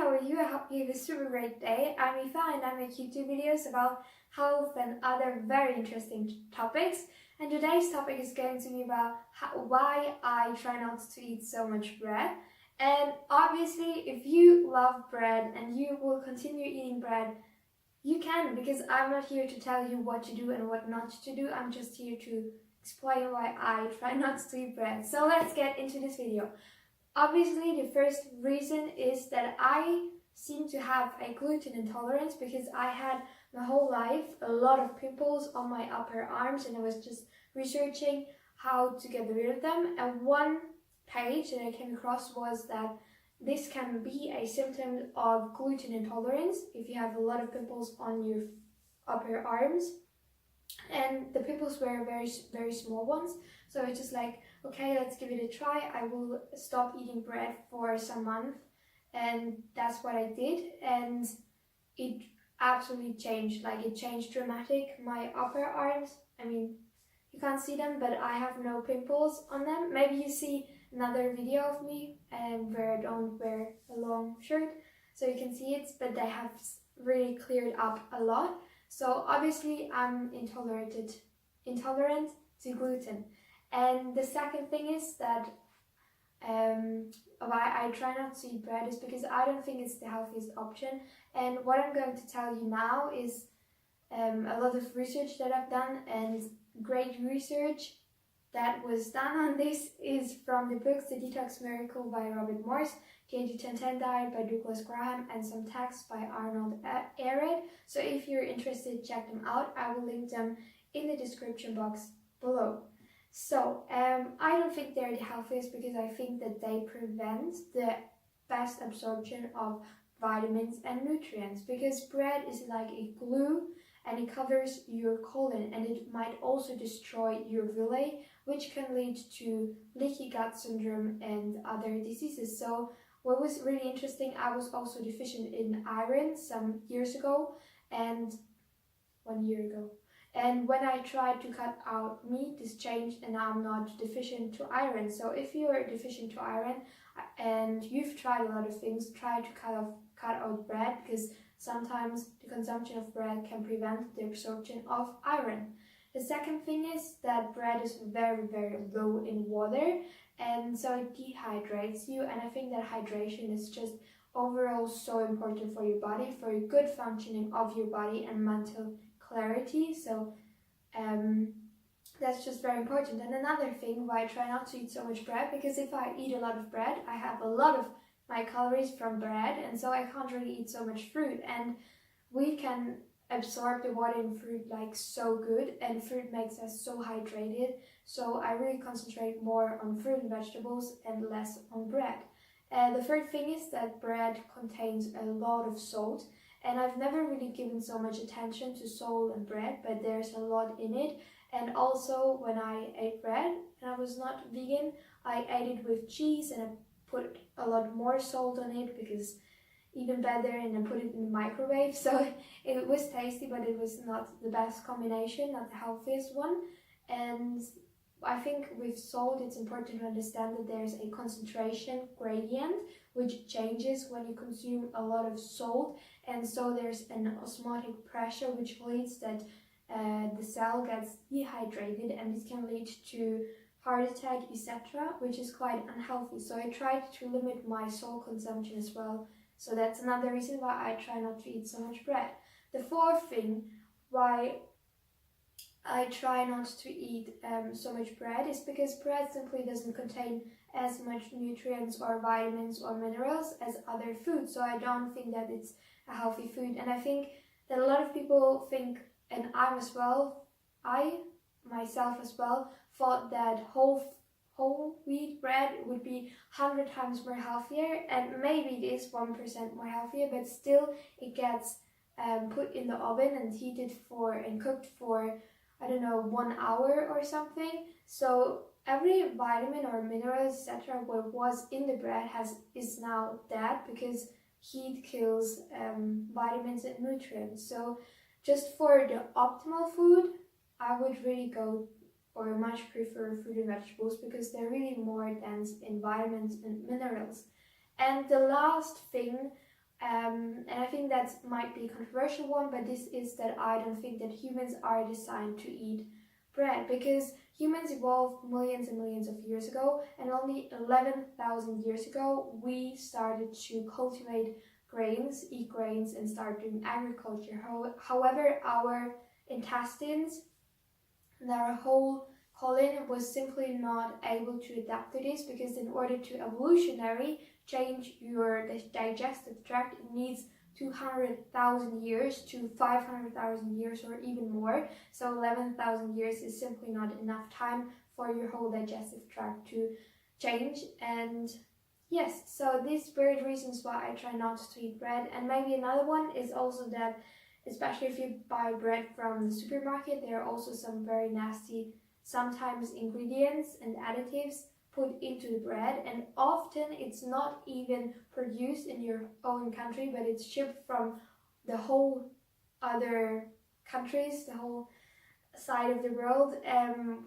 how are you? I hope you have a super great day. I'm Aoife and I make YouTube videos about health and other very interesting topics. And today's topic is going to be about why I try not to eat so much bread. And obviously, if you love bread and you will continue eating bread, you can, because I'm not here to tell you what to do and what not to do. I'm just here to explain why I try not to eat bread. So let's get into this video. Obviously, the first reason is that I seem to have a gluten intolerance because I had my whole life a lot of pimples on my upper arms and I was just researching how to get rid of them. And one page that I came across was that this can be a symptom of gluten intolerance if you have a lot of pimples on your upper arms. And the pimples were very small ones, so it's just like, okay, let's give it a try. I will stop eating bread for some month, and that's what I did, and it absolutely changed. Like, it changed dramatic. My upper arms, I mean, you can't see them, but I have no pimples on them. Maybe you see another video of me where I don't wear a long shirt, so you can see it, but they have really cleared up a lot. So obviously I'm intolerant to gluten. And the second thing is that why I try not to eat bread is because I don't think it's the healthiest option. And what I'm going to tell you now is a lot of research that I've done, and great research that was done on this is from the books The Detox Miracle by Robert Morse, The 80-10-10 Diet by Douglas Graham, and some texts by Arnold Ehret. So if you're interested, check them out. I will link them in the description box below. So I don't think they're the healthiest because I think that they prevent the best absorption of vitamins and nutrients, because bread is like a glue and it covers your colon, and it might also destroy your villi, which can lead to leaky gut syndrome and other diseases. So what was really interesting, I was also deficient in iron some years ago, and 1 year ago. And when I tried to cut out meat, this changed and now I'm not deficient to iron. So if you are deficient to iron and you've tried a lot of things, try to cut out bread, because sometimes the consumption of bread can prevent the absorption of iron. The second thing is that bread is very low in water, and so it dehydrates you, and I think that hydration is just overall so important for your body, for a good functioning of your body and mental clarity. So that's just very important. And another thing why I try not to eat so much bread, because if I eat a lot of bread, I have a lot of my calories from bread, and so I can't really eat so much fruit, and we can absorb the water in fruit like so good, and fruit makes us so hydrated. So I really concentrate more on fruit and vegetables and less on bread. The third thing is that bread contains a lot of salt, and I've never really given so much attention to salt and bread, but there's a lot in it. And also when I ate bread and I was not vegan, I ate it with cheese and I put a lot more salt on it because even better, and I put it in the microwave. So it was tasty, but it was not the best combination, not the healthiest one. And I think with salt it's important to understand that there's a concentration gradient which changes when you consume a lot of salt, and so there's an osmotic pressure which leads that the cell gets dehydrated, and this can lead to heart attack, etc., which is quite unhealthy. So I tried to limit my salt consumption as well. So that's another reason why I try not to eat so much bread. The fourth thing why I try not to eat so much bread is because bread simply doesn't contain as much nutrients or vitamins or minerals as other foods. So I don't think that it's a healthy food. And I think that a lot of people think, and I myself as well, thought that whole wheat bread would be 100 times more healthier, and maybe it is 1% more healthier, but still it gets put in the oven and heated for and cooked for, I don't know, 1 hour or something. So every vitamin or mineral, etc., what was in the bread is now dead, because heat kills vitamins and nutrients. So just for the optimal food, I would really go or much prefer fruit and vegetables because they're really more dense in vitamins and minerals. And the last thing And I think that might be a controversial one, but this is that I don't think that humans are designed to eat bread, because humans evolved millions and millions of years ago, and only 11,000 years ago we started to cultivate grains, eat grains, and start doing agriculture. However, our intestines and our whole colon was simply not able to adapt to this, because in order to evolutionary change your digestive tract, it needs 200,000 years to 500,000 years or even more. So 11,000 years is simply not enough time for your whole digestive tract to change. And yes, so these varied reasons why I try not to eat bread. And maybe another one is also that, especially if you buy bread from the supermarket, there are also some very nasty, sometimes ingredients and additives put into the bread, and often it's not even produced in your own country, but it's shipped from the whole other countries, the whole side of the world,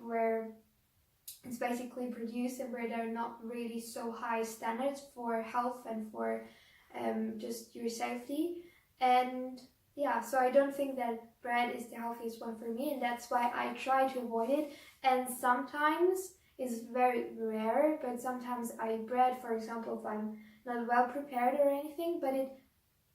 where it's basically produced and where there are not really so high standards for health and for just your safety. And yeah, so I don't think that bread is the healthiest one for me, and that's why I try to avoid it. And sometimes it's very rare, but sometimes I eat bread, for example, if I'm not well prepared or anything, but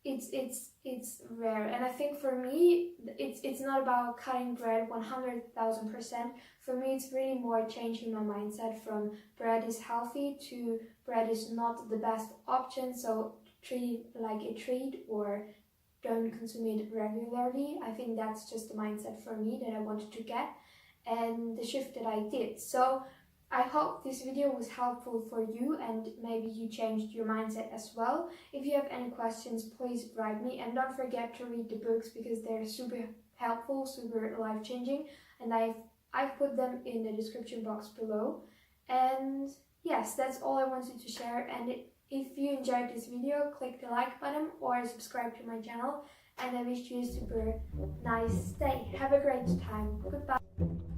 it's rare. And I think for me, it's not about cutting bread 100,000%. For me, it's really more changing my mindset from bread is healthy to bread is not the best option, so treat it like a treat or don't consume it regularly. I think that's just the mindset for me that I wanted to get, and the shift that I did. So I hope this video was helpful for you, and maybe you changed your mindset as well. If you have any questions, please write me, and don't forget to read the books, because they're super helpful, super life-changing, and I've put them in the description box below. And yes, that's all I wanted to share. And if you enjoyed this video, click the like button or subscribe to my channel, and I wish you a super nice day. Have a great time. Goodbye.